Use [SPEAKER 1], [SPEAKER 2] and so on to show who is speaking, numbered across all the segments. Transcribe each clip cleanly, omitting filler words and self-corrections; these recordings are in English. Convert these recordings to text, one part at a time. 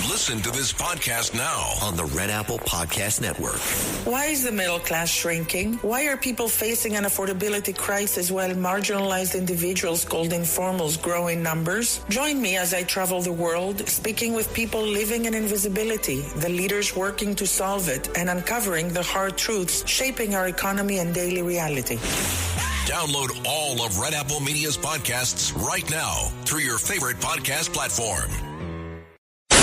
[SPEAKER 1] Listen to this podcast now on the Red Apple Podcast Network.
[SPEAKER 2] Why is the middle class shrinking? Why are people facing an affordability crisis while marginalized individuals called informals grow in numbers? Join me as I travel the world, speaking with people living in invisibility, the leaders working to solve it, and uncovering the hard truths shaping our economy and daily reality.
[SPEAKER 1] Download all of Red Apple Media's podcasts right now through your favorite podcast platform.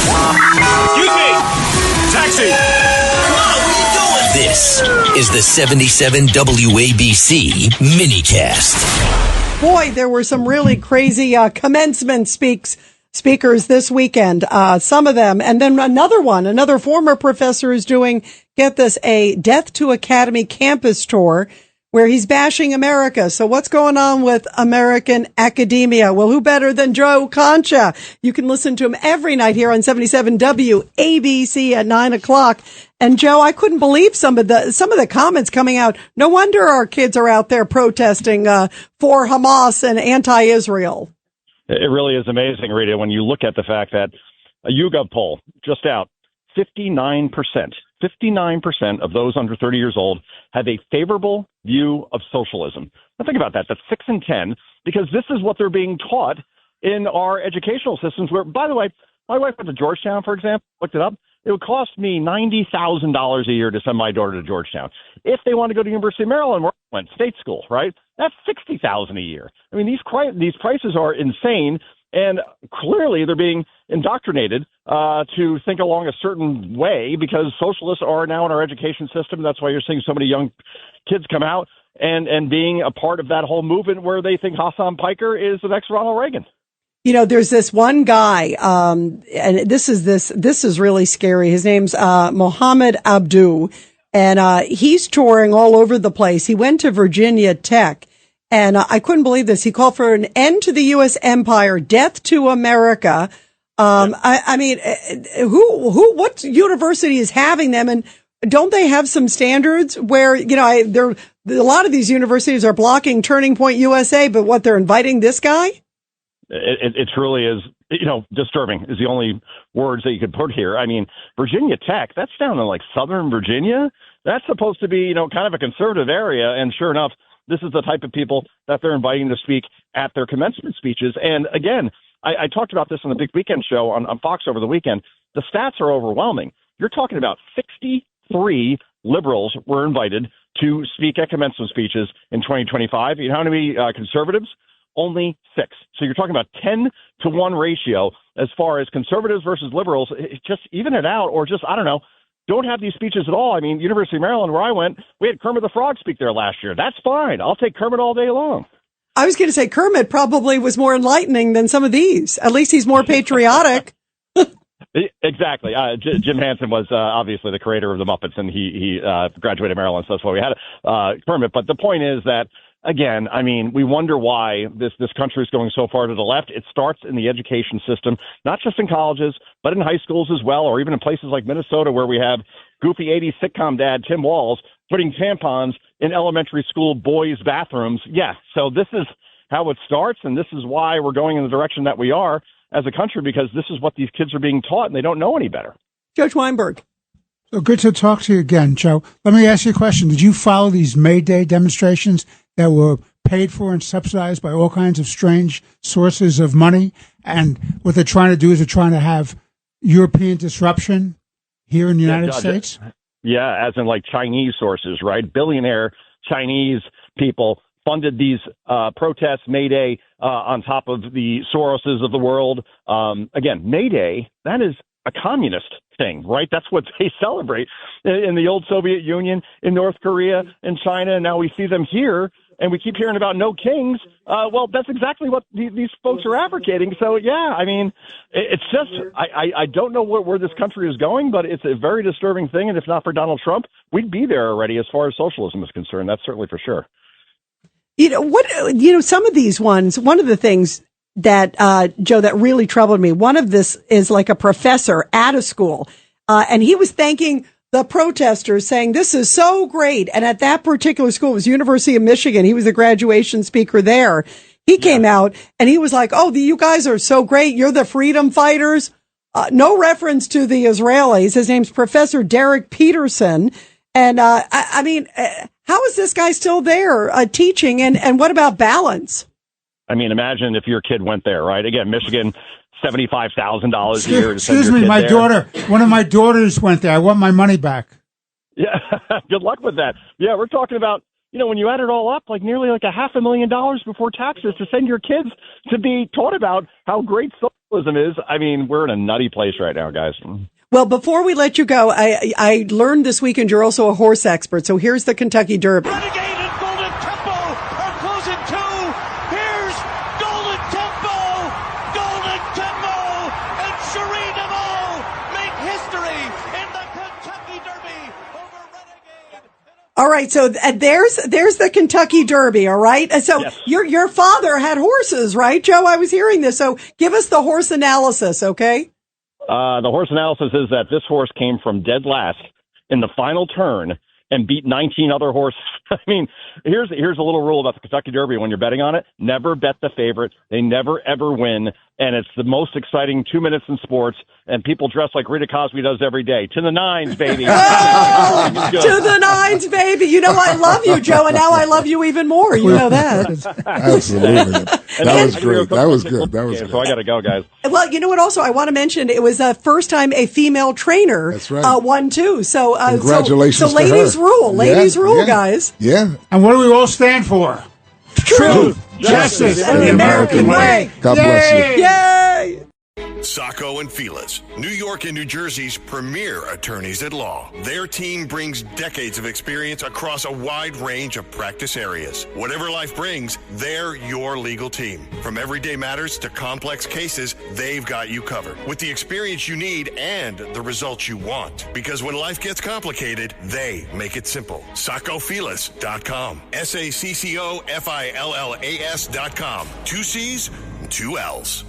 [SPEAKER 3] Excuse me! Taxi! Come on, what are you doing?
[SPEAKER 4] This is the 77 WABC minicast.
[SPEAKER 5] Boy, there were some really crazy commencement speakers this weekend. Some of them. And then another former professor is doing, get this, a Death to Academy campus tour where he's bashing America. So what's going on with American academia? Well, who better than Joe Concha? You can listen to him every night here on 77 WABC at 9:00. And Joe, I couldn't believe some of the comments coming out. No wonder our kids are out there protesting for Hamas and anti-Israel.
[SPEAKER 6] It really is amazing, Rita, when you look at the fact that a YouGov poll just out, 59% of those under 30 years old have a favorable view of socialism. Now think about that. That's 6 in 10, because this is what they're being taught in our educational systems where, by the way, my wife went to Georgetown, for example, looked it up. It would cost me $90,000 a year to send my daughter to Georgetown. If they want to go to University of Maryland, where I went, state school, right? That's $60,000 a year. I mean, these prices are insane. And clearly they're being indoctrinated to think along a certain way because socialists are now in our education system. That's why you're seeing so many young kids come out and being a part of that whole movement where they think Hassan Piker is the next Ronald Reagan.
[SPEAKER 5] You know, there's this one guy, and this is really scary. His name's Mohammed Abdu, and he's touring all over the place. He went to Virginia Tech. And I couldn't believe this. He called for an end to the U.S. empire, death to America. I mean, what university is having them? And don't they have some standards where, you know, a lot of these universities are blocking Turning Point USA, but what, they're inviting this guy?
[SPEAKER 6] It truly is, you know, disturbing is the only words that you could put here. I mean, Virginia Tech, that's down in like Southern Virginia. That's supposed to be, you know, kind of a conservative area. And sure enough, this is the type of people that they're inviting to speak at their commencement speeches. And again, I talked about this on the Big Weekend show on Fox over the weekend. The stats are overwhelming. You're talking about 63 liberals were invited to speak at commencement speeches in 2025. You know how many conservatives? Only 6. So you're talking about 10-to-1 ratio as far as conservatives versus liberals. Just even it out, or just, I don't know, don't have these speeches at all. I mean, University of Maryland, where I went, we had Kermit the Frog speak there last year. That's fine. I'll take Kermit all day long.
[SPEAKER 5] I was going to say Kermit probably was more enlightening than some of these. At least he's more patriotic.
[SPEAKER 6] Exactly. Jim Henson was obviously the creator of the Muppets, and he graduated Maryland, so that's why we had Kermit. But the point is that, again, I mean, we wonder why this country is going so far to the left. It starts in the education system, not just in colleges, but in high schools as well, or even in places like Minnesota where we have goofy 80s sitcom dad Tim Walz putting tampons in elementary school boys' bathrooms. Yeah, so this is how it starts, and this is why we're going in the direction that we are as a country, because this is what these kids are being taught, and they don't know any better.
[SPEAKER 5] Judge Weinberg.
[SPEAKER 7] So good to talk to you again, Joe. Let me ask you a question. Did you follow these May Day demonstrations that were paid for and subsidized by all kinds of strange sources of money? And what they're trying to do is they're trying to have European disruption here in the United States?
[SPEAKER 6] Yeah, as in like Chinese sources, right? Billionaire Chinese people funded these protests, May Day, on top of the Soroses of the world. Again, May Day, that is a communist thing, right? That's what they celebrate in the old Soviet Union, in North Korea, in China, and now we see them here, and we keep hearing about no kings. Well, that's exactly what these folks are advocating. So, yeah, I mean, it's just, I don't know where this country is going, but it's a very disturbing thing, and if not for Donald Trump, we'd be there already as far as socialism is concerned. That's certainly for sure.
[SPEAKER 5] Some of these ones, one of the things that, Joe, that really troubled me, one of this is like a professor at a school, and he was thanking the protesters, saying this is so great. And at that particular school, it was University of Michigan. He was the graduation speaker there. He came out and he was like, oh, you guys are so great. You're the freedom fighters. no reference to the Israelis. His name's Professor Derek Peterson. And I mean, how is this guy still there teaching? And what about balance?
[SPEAKER 6] I mean, imagine if your kid went there, right? Again, Michigan, $75,000 a year.
[SPEAKER 7] Excuse me, my daughter. One of my daughters went there. I want my money back.
[SPEAKER 6] Yeah, good luck with that. Yeah, we're talking about, when you add it all up, like nearly like $500,000 before taxes to send your kids to be taught about how great socialism is. I mean, we're in a nutty place right now, guys.
[SPEAKER 5] Well, before we let you go, I learned this weekend you're also a horse expert. So here's the Kentucky Derby.
[SPEAKER 3] Renegade and Golden Tempo are closing too. Here's Golden Tempo. Golden Tempo and Cherie DeVaux make history in the Kentucky Derby over Renegade.
[SPEAKER 5] All right, so there's the Kentucky Derby, all right? So
[SPEAKER 6] yes.
[SPEAKER 5] Your father had horses, right, Joe? I was hearing this. So give us the horse analysis, okay?
[SPEAKER 6] The horse analysis is that this horse came from dead last in the final turn and beat 19 other horses. I mean, here's a little rule about the Kentucky Derby when you're betting on it. Never bet the favorite. They never, ever win. And it's the most exciting 2 minutes in sports. And people dress like Rita Cosby does every day. To the nines, baby.
[SPEAKER 5] To the nines, baby. I love you, Joe, and now I love you even more. You know that.
[SPEAKER 8] Absolutely. That was great. That was good.
[SPEAKER 6] So I got to go, guys.
[SPEAKER 5] Well, you know what? Also, I want to mention it was the first time a female trainer won too. So
[SPEAKER 8] congratulations.
[SPEAKER 5] So ladies rule. Ladies rule, guys.
[SPEAKER 8] Yeah.
[SPEAKER 7] And what do we all stand for? Truth, justice, and the American way.
[SPEAKER 8] God bless you.
[SPEAKER 5] Yay!
[SPEAKER 9] Sacco and Felix, New York and New Jersey's premier attorneys at law. Their team brings decades of experience across a wide range of practice areas. Whatever life brings, they're your legal team. From everyday matters to complex cases, they've got you covered with the experience you need and the results you want. Because when life gets complicated, they make it simple. SaccoFilas.com. SACCOFILLAS.com. 2 C's, 2 L's.